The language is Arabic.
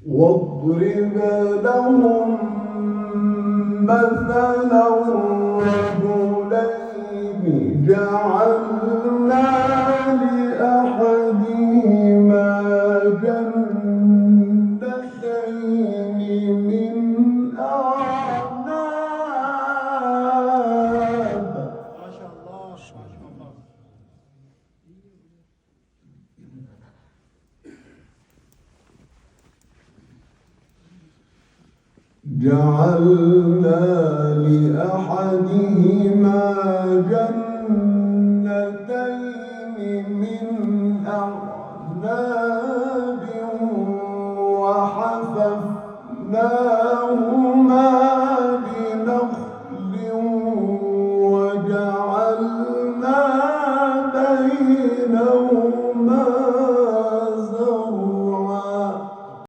واضرب لهم مثلا رجلين جعلنا لأحدهما جنتين من أعناب ما شاء الله ما شاء الله. جعلنا لأحدهما جنتين